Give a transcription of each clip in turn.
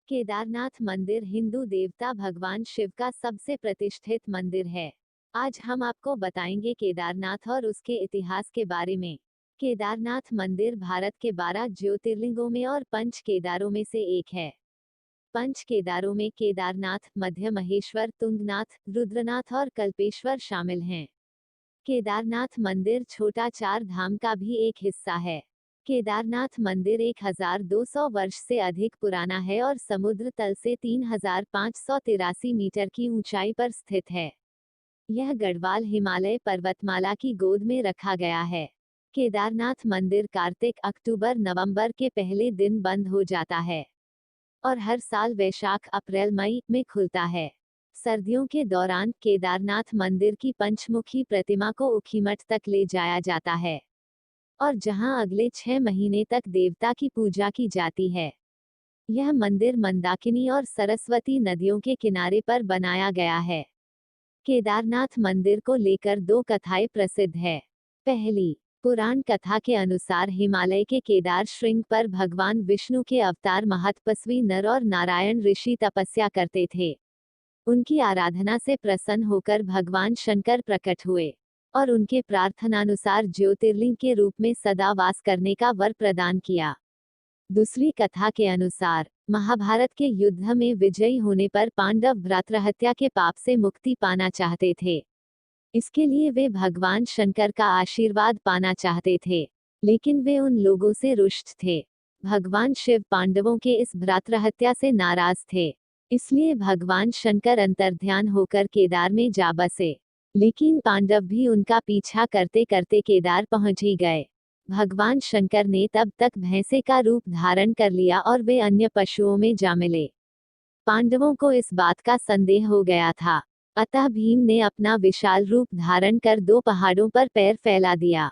केदारनाथ मंदिर हिंदू देवता भगवान शिव का सबसे प्रतिष्ठित मंदिर है। आज हम आपको बताएंगे केदारनाथ और उसके इतिहास के बारे में। केदारनाथ मंदिर भारत के 12 ज्योतिर्लिंगों में और पंच केदारों में से एक है। पंच केदारों में केदारनाथ, मध्य महेश्वर, तुंगनाथ, रुद्रनाथ और कल्पेश्वर शामिल हैं। केदारनाथ मंदिर छोटा चार धाम का भी एक हिस्सा है। केदारनाथ मंदिर 1200 वर्ष से अधिक पुराना है और समुद्र तल से 3583 मीटर की ऊंचाई पर स्थित है। यह गढ़वाल हिमालय पर्वतमाला की गोद में रखा गया है। केदारनाथ मंदिर कार्तिक, अक्टूबर, नवंबर के पहले दिन बंद हो जाता है और हर साल वैशाख, अप्रैल, मई में खुलता है। सर्दियों के दौरान केदारनाथ मंदिर की पंचमुखी प्रतिमा को ऊखीमठ तक ले जाया जाता है और जहां अगले 6 महीने तक देवता की पूजा की जाती है। यह मंदिर मंदाकिनी और सरस्वती नदियों के किनारे पर बनाया गया है। केदारनाथ मंदिर को लेकर दो कथाएं प्रसिद्ध है। पहली पुराण कथा के अनुसार हिमालय के केदार श्रृंग पर भगवान विष्णु के अवतार महतपस्वी नर और नारायण ऋषि तपस्या करते थे। उनकी आराधना से प्रसन्न होकर भगवान शंकर प्रकट हुए और उनके प्रार्थनानुसार ज्योतिर्लिंग के रूप में सदा वास करने का वर प्रदान किया। दूसरी कथा के अनुसार महाभारत के युद्ध में विजयी होने पर पांडव भ्रातृहत्या के पाप से मुक्ति पाना चाहते थे। इसके लिए वे भगवान शंकर का आशीर्वाद पाना चाहते थे, लेकिन वे उन लोगों से रुष्ट थे। भगवान शिव पांडवों के इस भ्रातृहत्या से नाराज थे, इसलिए भगवान शंकर अंतर्ध्यान होकर केदार में जा बसे। लेकिन पांडव भी उनका पीछा करते करते केदार पहुंच ही गए। भगवान शंकर ने तब तक भैंसे का रूप धारण कर लिया और वे अन्य पशुओं में जा मिले। पांडवों को इस बात का संदेह हो गया था, अतः भीम ने अपना विशाल रूप धारण कर दो पहाड़ों पर पैर फैला दिया।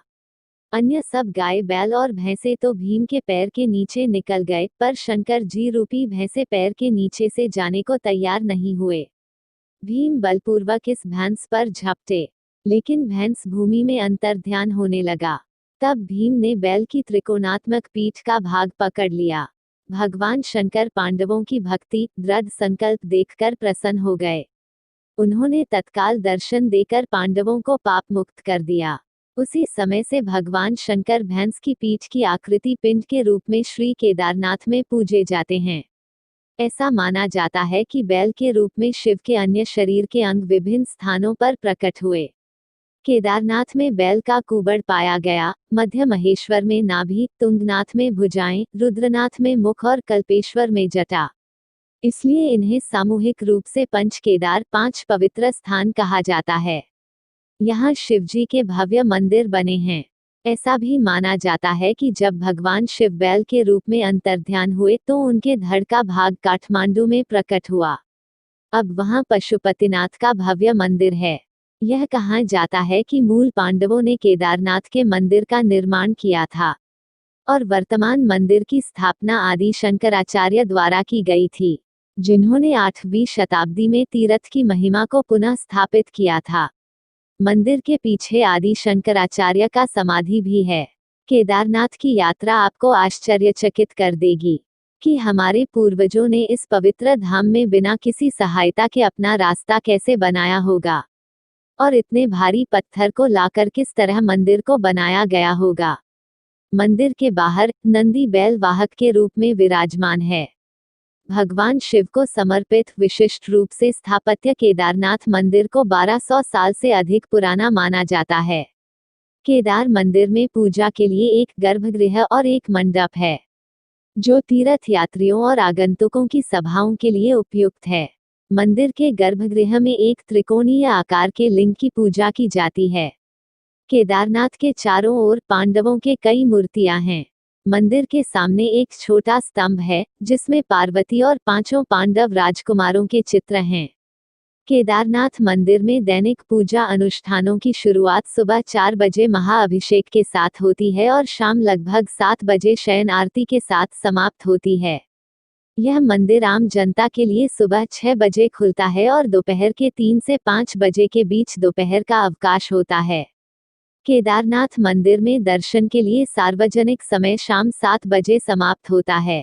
अन्य सब गाय, बैल और भैंसे तो भीम के पैर के नीचे निकल गए, पर शंकर जी रूपी भैंसे पैर के नीचे से जाने को तैयार नहीं हुए। भीम बलपूर्वक इस भैंस पर झपटे, लेकिन भैंस भूमि में अंतर्ध्यान होने लगा। तब भीम ने बैल की त्रिकोणात्मक पीठ का भाग पकड़ लिया। भगवान शंकर पांडवों की भक्ति, दृढ़ संकल्प देखकर प्रसन्न हो गए। उन्होंने तत्काल दर्शन देकर पांडवों को पाप मुक्त कर दिया। उसी समय से भगवान शंकर भैंस की पीठ की आकृति पिंड के रूप में श्री केदारनाथ में पूजे जाते हैं। ऐसा माना जाता है कि बैल के रूप में शिव के अन्य शरीर के अंग विभिन्न स्थानों पर प्रकट हुए। केदारनाथ में बैल का कुबड़ पाया गया, मध्य महेश्वर में नाभि, तुंगनाथ में भुजाएं, रुद्रनाथ में मुख और कल्पेश्वर में जटा। इसलिए इन्हें सामूहिक रूप से पंच केदार, 5 पवित्र स्थान कहा जाता है। यहाँ शिवजी के भव्य मंदिर बने हैं। ऐसा भी माना जाता है कि जब भगवान शिव बैल के रूप में अंतर्ध्यान हुए तो उनके धड़ का भाग काठमांडू में प्रकट हुआ। अब वहाँ पशुपतिनाथ का भव्य मंदिर है। यह कहा जाता है कि मूल पांडवों ने केदारनाथ के मंदिर का निर्माण किया था और वर्तमान मंदिर की स्थापना आदि शंकराचार्य द्वारा की गई थी, जिन्होंने 8वीं शताब्दी में तीर्थ की महिमा को पुनः स्थापित किया था। मंदिर के पीछे आदि शंकराचार्य का समाधि भी है। केदारनाथ की यात्रा आपको आश्चर्यचकित कर देगी कि हमारे पूर्वजों ने इस पवित्र धाम में बिना किसी सहायता के अपना रास्ता कैसे बनाया होगा और इतने भारी पत्थर को लाकर किस तरह मंदिर को बनाया गया होगा। मंदिर के बाहर नंदी बैल वाहक के रूप में विराजमान है। भगवान शिव को समर्पित विशिष्ट रूप से स्थापत्य केदारनाथ मंदिर को 1200 साल से अधिक पुराना माना जाता है। केदार मंदिर में पूजा के लिए एक गर्भगृह और एक मंडप है, जो तीर्थ यात्रियों और आगंतुकों की सभाओं के लिए उपयुक्त है। मंदिर के गर्भगृह में एक त्रिकोणीय आकार के लिंग की पूजा की जाती है। केदारनाथ के चारों ओर पांडवों के कई मूर्तियां हैं। मंदिर के सामने एक छोटा स्तंभ है, जिसमें पार्वती और 5 पांडव राजकुमारों के चित्र हैं। केदारनाथ मंदिर में दैनिक पूजा अनुष्ठानों की शुरुआत सुबह 4 बजे महाअभिषेक के साथ होती है और शाम लगभग 7 बजे शयन आरती के साथ समाप्त होती है। यह मंदिर आम जनता के लिए सुबह 6 बजे खुलता है और दोपहर के 3 से 5 बजे के बीच दोपहर का अवकाश होता है। केदारनाथ मंदिर में दर्शन के लिए सार्वजनिक समय शाम 7 बजे समाप्त होता है।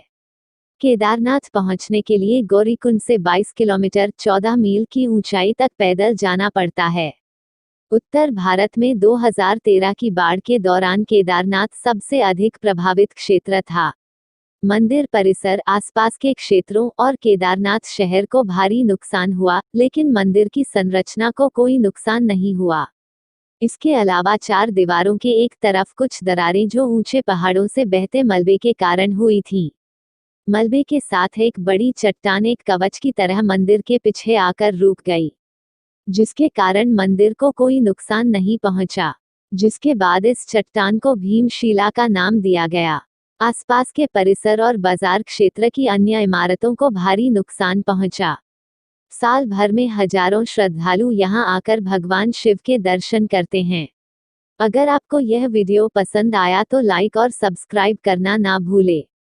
केदारनाथ पहुंचने के लिए गौरीकुंड से 22 किलोमीटर 14 मील की ऊंचाई तक पैदल जाना पड़ता है। उत्तर भारत में 2013 की बाढ़ के दौरान केदारनाथ सबसे अधिक प्रभावित क्षेत्र था। मंदिर परिसर, आसपास के क्षेत्रों और केदारनाथ शहर को भारी नुकसान हुआ, लेकिन मंदिर की संरचना को कोई नुकसान नहीं हुआ। इसके अलावा चार दीवारों के एक तरफ कुछ दरारें जो ऊंचे पहाड़ों से बहते मलबे के कारण हुई थीं। मलबे के साथ एक बड़ी चट्टान एक कवच की तरह मंदिर के पीछे आकर रुक गई, जिसके कारण मंदिर को कोई नुकसान नहीं पहुंचा। जिसके बाद इस चट्टान को भीमशिला का नाम दिया गया। आसपास के परिसर और बाजार क्षेत्र की अन्य इमारतों को भारी नुकसान पहुंचा। साल भर में हजारों श्रद्धालु यहां आकर भगवान शिव के दर्शन करते हैं। अगर आपको यह वीडियो पसंद आया तो लाइक और सब्सक्राइब करना ना भूले।